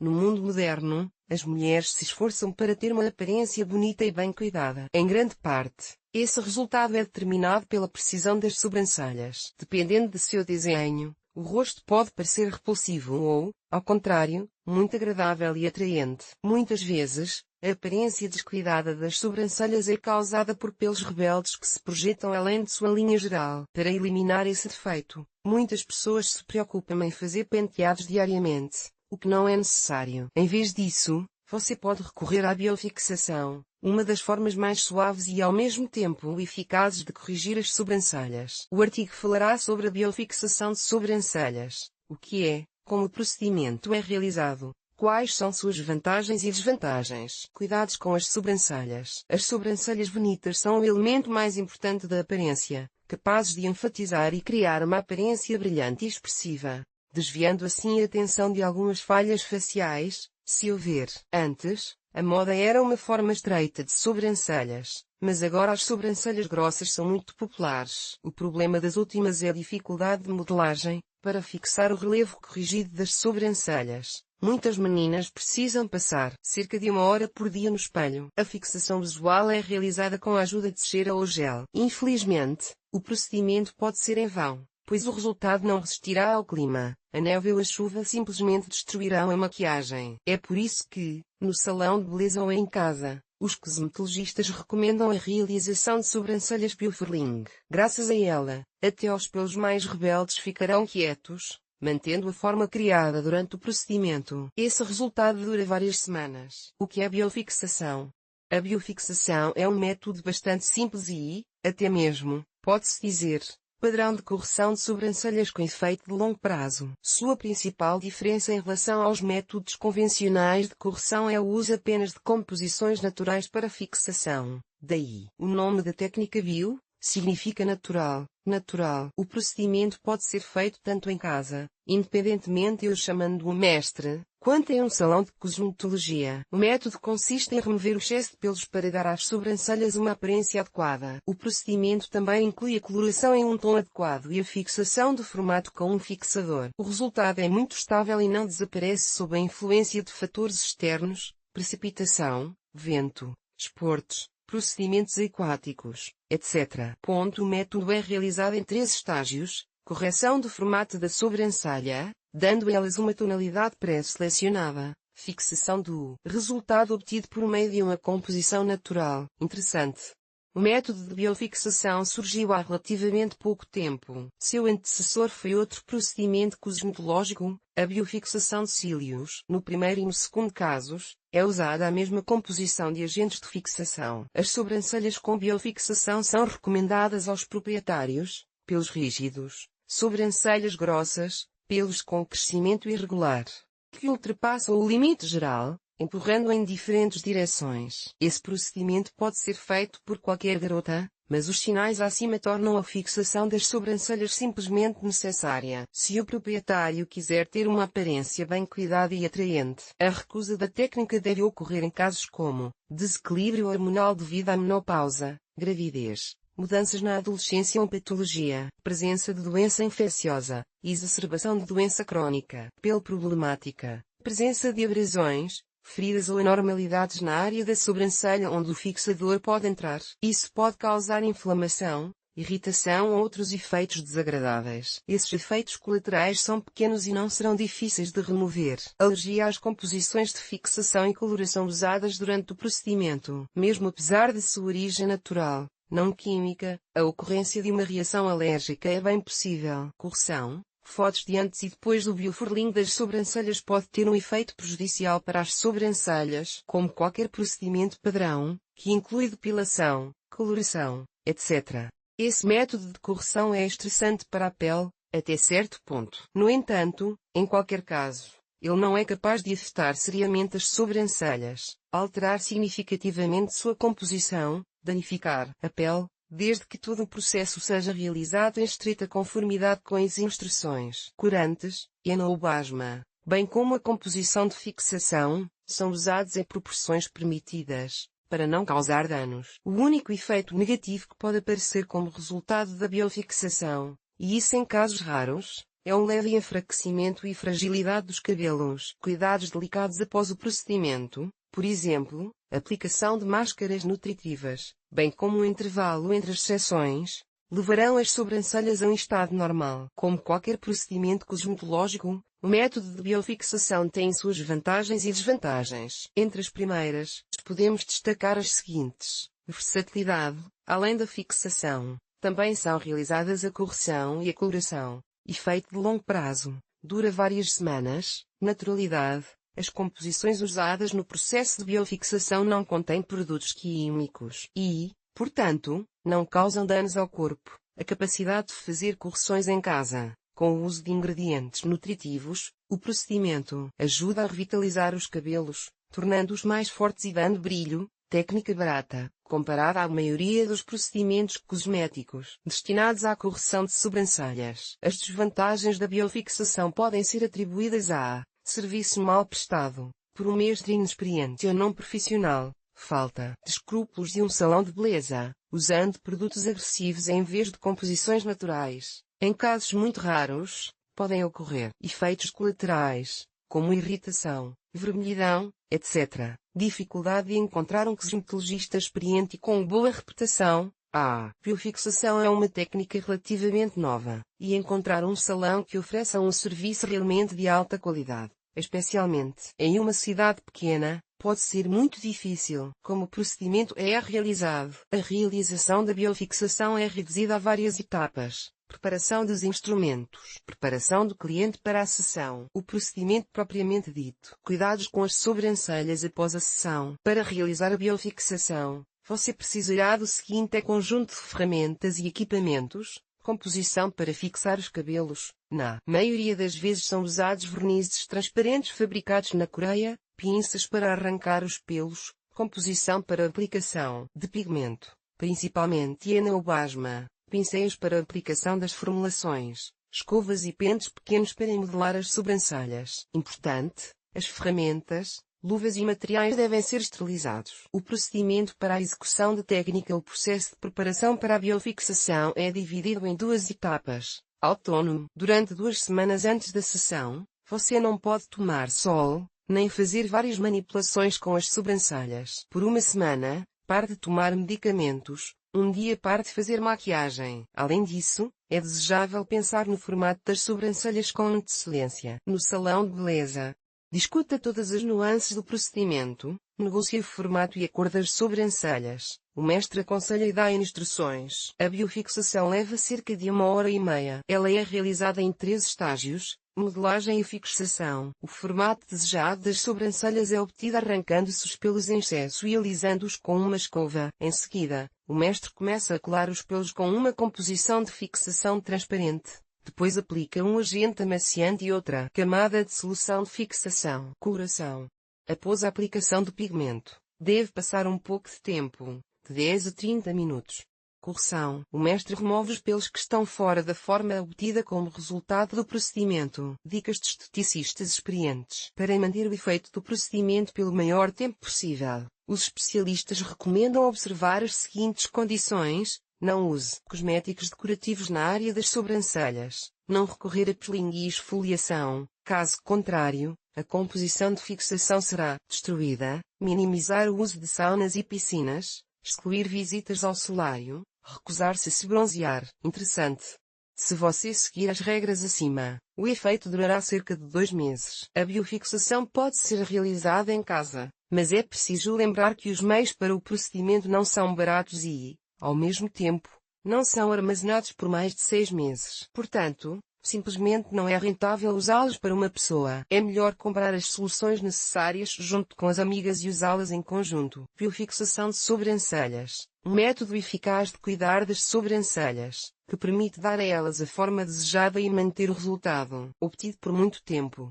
No mundo moderno, as mulheres se esforçam para ter uma aparência bonita e bem cuidada. Em grande parte, esse resultado é determinado pela precisão das sobrancelhas. Dependendo de seu desenho, o rosto pode parecer repulsivo ou, ao contrário, muito agradável e atraente. Muitas vezes, a aparência descuidada das sobrancelhas é causada por pelos rebeldes que se projetam além de sua linha geral. Para eliminar esse defeito, muitas pessoas se preocupam em fazer penteados diariamente, o que não é necessário. Em vez disso, você pode recorrer à biofixação, uma das formas mais suaves e ao mesmo tempo eficazes de corrigir as sobrancelhas. O artigo falará sobre a biofixação de sobrancelhas, o que é, como o procedimento é realizado, quais são suas vantagens e desvantagens. Cuidados com as sobrancelhas. As sobrancelhas bonitas são o elemento mais importante da aparência, capazes de enfatizar e criar uma aparência brilhante e expressiva, desviando assim a atenção de algumas falhas faciais, se houver. Antes, a moda era uma forma estreita de sobrancelhas, mas agora as sobrancelhas grossas são muito populares. O problema das últimas é a dificuldade de modelagem, para fixar o relevo corrigido das sobrancelhas. Muitas meninas precisam passar cerca de 1 hora por dia no espelho. A fixação visual é realizada com a ajuda de cera ou gel. Infelizmente, o procedimento pode ser em vão, pois o resultado não resistirá ao clima. A neve ou a chuva simplesmente destruirão a maquiagem. É por isso que, no salão de beleza ou em casa, os cosmetologistas recomendam a realização de sobrancelhas biofurling. Graças a ela, até os pelos mais rebeldes ficarão quietos, mantendo a forma criada durante o procedimento. Esse resultado dura várias semanas. O que é biofixação? A biofixação é um método bastante simples e, até mesmo, pode-se dizer, padrão de correção de sobrancelhas com efeito de longo prazo. Sua principal diferença em relação aos métodos convencionais de correção é o uso apenas de composições naturais para fixação. Daí, o nome da técnica bio, significa natural. Natural. O procedimento pode ser feito tanto em casa, independentemente eu chamando o mestre, quanto em um salão de cosmetologia. O método consiste em remover o excesso de pelos para dar às sobrancelhas uma aparência adequada. O procedimento também inclui a coloração em um tom adequado e a fixação do formato com um fixador. O resultado é muito estável e não desaparece sob a influência de fatores externos, precipitação, vento, esportes, procedimentos aquáticos, etc. O método é realizado em 3 estágios: correção do formato da sobrancelha, dando a elas uma tonalidade pré-selecionada, fixação do resultado obtido por meio de uma composição natural. Interessante. O método de biofixação surgiu há relativamente pouco tempo. Seu antecessor foi outro procedimento cosmetológico, a biofixação de cílios. No primeiro e no segundo casos, é usada a mesma composição de agentes de fixação. As sobrancelhas com biofixação são recomendadas aos proprietários, pelos rígidos, sobrancelhas grossas, pelos com crescimento irregular, que ultrapassam o limite geral, empurrando em diferentes direções. Esse procedimento pode ser feito por qualquer garota, mas os sinais acima tornam a fixação das sobrancelhas simplesmente necessária. Se o proprietário quiser ter uma aparência bem cuidada e atraente, a recusa da técnica deve ocorrer em casos como desequilíbrio hormonal devido à menopausa, gravidez, mudanças na adolescência ou patologia, presença de doença infecciosa, exacerbação de doença crônica, pele problemática, presença de abrasões, feridas ou anormalidades na área da sobrancelha onde o fixador pode entrar. Isso pode causar inflamação, irritação ou outros efeitos desagradáveis. Esses efeitos colaterais são pequenos e não serão difíceis de remover. Alergia às composições de fixação e coloração usadas durante o procedimento. Mesmo apesar de sua origem natural, não química, a ocorrência de uma reação alérgica é bem possível. Correção. Fotos de antes e depois do biofurling das sobrancelhas pode ter um efeito prejudicial para as sobrancelhas, como qualquer procedimento padrão, que inclui depilação, coloração, etc. Esse método de correção é estressante para a pele, até certo ponto. No entanto, em qualquer caso, ele não é capaz de afetar seriamente as sobrancelhas, alterar significativamente sua composição, danificar a pele, desde que todo o processo seja realizado em estrita conformidade com as instruções. Corantes, enobasma, bem como a composição de fixação, são usados em proporções permitidas, para não causar danos. O único efeito negativo que pode aparecer como resultado da biofixação, e isso em casos raros, é um leve enfraquecimento e fragilidade dos cabelos. Cuidados delicados após o procedimento, por exemplo, aplicação de máscaras nutritivas, bem como um intervalo entre as sessões, levarão as sobrancelhas a um estado normal. Como qualquer procedimento cosmetológico, o método de biofixação tem suas vantagens e desvantagens. Entre as primeiras, podemos destacar as seguintes: versatilidade. Além da fixação, também são realizadas a correção e a coloração, efeito de longo prazo, dura várias semanas. Naturalidade. As composições usadas no processo de biofixação não contêm produtos químicos e, portanto, não causam danos ao corpo. A capacidade de fazer correções em casa, com o uso de ingredientes nutritivos, o procedimento ajuda a revitalizar os cabelos, tornando-os mais fortes e dando brilho. Técnica barata, comparada à maioria dos procedimentos cosméticos destinados à correção de sobrancelhas. As desvantagens da biofixação podem ser atribuídas a serviço mal prestado, por um mestre inexperiente ou não profissional, falta de escrúpulos e um salão de beleza, usando produtos agressivos em vez de composições naturais. Em casos muito raros, podem ocorrer efeitos colaterais, como irritação, vermelhidão, etc. Dificuldade em encontrar um cosmetologista experiente e com boa reputação. A biofixação é uma técnica relativamente nova, e encontrar um salão que ofereça um serviço realmente de alta qualidade, especialmente em uma cidade pequena, pode ser muito difícil. Como o procedimento é realizado? A realização da biofixação é reduzida a várias etapas. Preparação dos instrumentos. Preparação do cliente para a sessão. O procedimento propriamente dito. Cuidados com as sobrancelhas após a sessão. Para realizar a biofixação, você precisará do seguinte conjunto de ferramentas e equipamentos. Composição para fixar os cabelos. Na maioria das vezes são usados vernizes transparentes fabricados na Coreia, pinças para arrancar os pelos, composição para aplicação de pigmento, principalmente enobasma, pincéis para aplicação das formulações, escovas e pentes pequenos para modelar as sobrancelhas. Importante, as ferramentas, luvas e materiais devem ser esterilizados. O procedimento para a execução da técnica. O processo de preparação para a biofixação é dividido em duas etapas. Autônomo. Durante 2 semanas antes da sessão, você não pode tomar sol, nem fazer várias manipulações com as sobrancelhas. Por 1 semana, pare de tomar medicamentos. 1 dia pare de fazer maquiagem. Além disso, é desejável pensar no formato das sobrancelhas com antecedência. No salão de beleza, discuta todas as nuances do procedimento, negocie o formato e a cor das sobrancelhas. O mestre aconselha e dá instruções. A biofixação leva cerca de 1h30. Ela é realizada em 3 estágios: modelagem e fixação. O formato desejado das sobrancelhas é obtido arrancando-se os pelos em excesso e alisando-os com uma escova. Em seguida, o mestre começa a colar os pelos com uma composição de fixação transparente. Depois aplica um agente amaciante e outra camada de solução de fixação. Coloração. Após a aplicação do pigmento, deve passar um pouco de tempo, de 10 a 30 minutos. Correção. O mestre remove os pelos que estão fora da forma obtida como resultado do procedimento. Dicas de esteticistas experientes. Para manter o efeito do procedimento pelo maior tempo possível, os especialistas recomendam observar as seguintes condições. Não use cosméticos decorativos na área das sobrancelhas. Não recorrer a peeling e esfoliação. Caso contrário, a composição de fixação será destruída. Minimizar o uso de saunas e piscinas. Excluir visitas ao solário. Recusar-se a se bronzear. Interessante. Se você seguir as regras acima, o efeito durará cerca de 2 meses. A biofixação pode ser realizada em casa, mas é preciso lembrar que os meios para o procedimento não são baratos e, ao mesmo tempo, não são armazenados por mais de 6 meses. Portanto, simplesmente não é rentável usá-los para uma pessoa. É melhor comprar as soluções necessárias junto com as amigas e usá-las em conjunto. Biofixação de sobrancelhas. Um método eficaz de cuidar das sobrancelhas, que permite dar a elas a forma desejada e manter o resultado obtido por muito tempo.